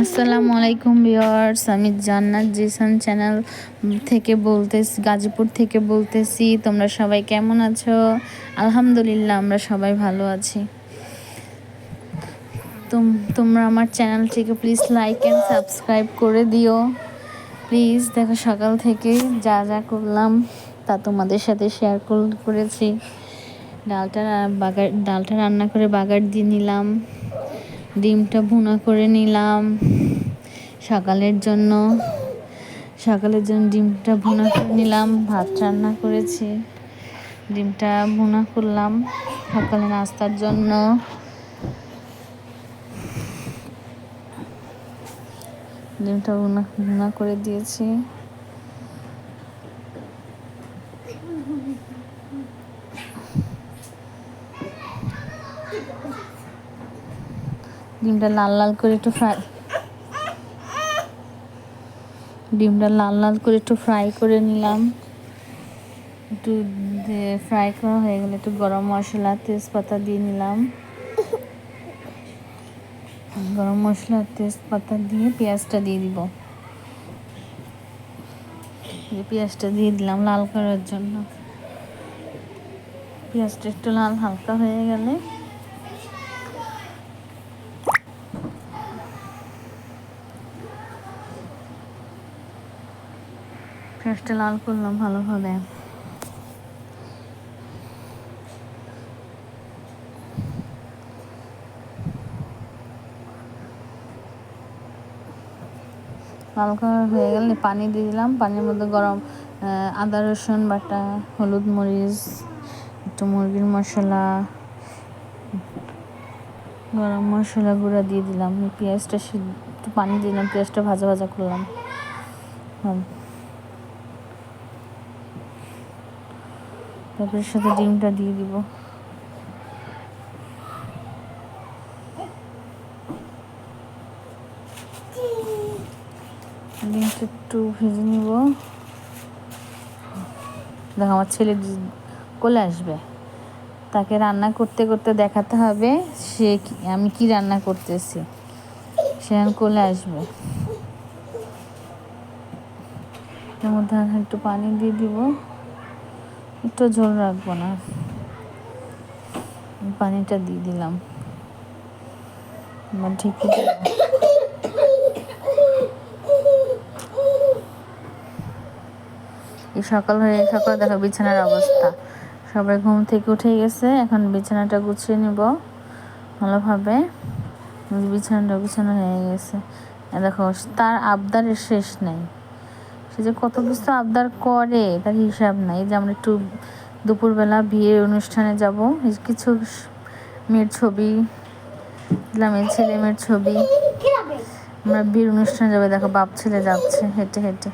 আসসালামু আলাইকুম ভিউয়ার্স, আমি জান্নাত জিসান চ্যানেল থেকে বলতেছি, গাজীপুর থেকে বলতেছি। তোমরা সবাই কেমন আছো? আলহামদুলিল্লাহ, আমরা সবাই ভালো আছি। তোমরা আমার চ্যানেলটিকে প্লিজ লাইক অ্যান্ড সাবস্ক্রাইব করে দিও প্লিজ। দেখো, সকাল থেকে যা যা করলাম তা তোমাদের সাথে শেয়ার করেছি। ডালটা রান্না করে বাগার দিয়ে নিলাম, ডিমটা ভুনা করে নিলাম। সকালের জন্য ডিমটা ভুনা করে নিলাম। ভাত রান্না করেছি, ডিমটা ভুনা করলাম সকালে নাস্তার জন্য। ডিমটা ভুনা করে দিয়েছি। ডিমটা লাল লাল করে একটু ফ্রাই করে নিলাম। একটু ফ্রাই করা হয়ে গেলে একটু গরম মশলা, তেজপাতা দিয়ে নিলাম। গরম মশলা, তেজপাতা দিয়ে পেঁয়াজটা দিয়ে দিব। পেঁয়াজটা দিয়ে দিলাম লাল করার জন্য। পেঁয়াজটা একটু লাল হালকা হয়ে গেলে পেঁয়াজটা লাল করলাম ভালোভাবে। লাল করা হয়ে গেলে পানি দিয়ে দিলাম। পানির মধ্যে গরম আদা রসুন বাটা, হলুদ মরিচ, একটু মুরগির মশলা, গরম মশলা গুঁড়া দিয়ে দিলাম। পেঁয়াজটা একটু পানি দিলাম, পেঁয়াজটা ভাজা ভাজা করলাম। তারপরে সাথে ডিমটা দিয়ে দিব। ডিমটা একটু ভেজে নিব। দেখো, আমার ছেলে কোলে আসবে, তাকে রান্না করতে করতে দেখাতে হবে আমি কি রান্না করতেছি। সে কোলে আসবে। এর মধ্যে একটু পানি দিয়ে দিব, একটু ঝোল রাখবো না। পানিটা দিয়ে দিলাম, ঢেকে দিব। সকাল দেখো বিছানার অবস্থা। সবাই ঘুম থেকে উঠে গেছে, এখন বিছানাটা গুছিয়ে নিব ভালোভাবে। বিছানাটা গুছানো হয়ে গেছে। দেখো, তার আবদারের শেষ নেই। সে যে কত কিছু আবদার করে তার হিসাব নাই। যে আমরা একটু দুপুরবেলা বিয়ের অনুষ্ঠানে যাব, কিছু মেয়ের ছবি দিলাম, ছেলে মেয়ের ছবি। আমরা বিয়ের অনুষ্ঠানে যাবো। দেখো, বাপ ছেলে যাচ্ছে হেঁটে হেঁটে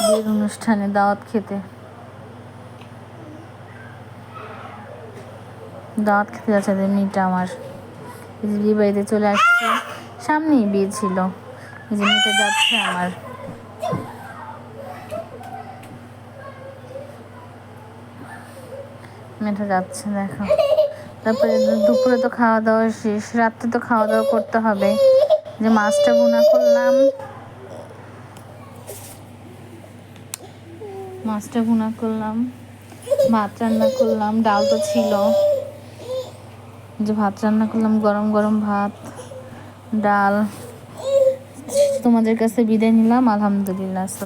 বিয়ের অনুষ্ঠানে দাওয়াত খেতে যাচ্ছে। মেয়েটা আমার বিয়ে বাড়িতে চলে আসছে, সামনেই বিয়ে ছিল। এই যে মেয়েটা যাচ্ছে আমার। মেয়েটা যাচ্ছে, দেখো। তারপরে দুপুরে তো খাওয়া দাওয়া শেষ, রাত্রে তো খাওয়া দাওয়া করতে হবে। যে মাছটা ভুনা করলাম, ভাত রান্না করলাম, ডাল তো ছিল। যে ভাত রান্না করলাম, গরম গরম ভাত, ডাল। তোমাদের কাছে বিদায় নিলাম, আলহামদুলিল্লাহ।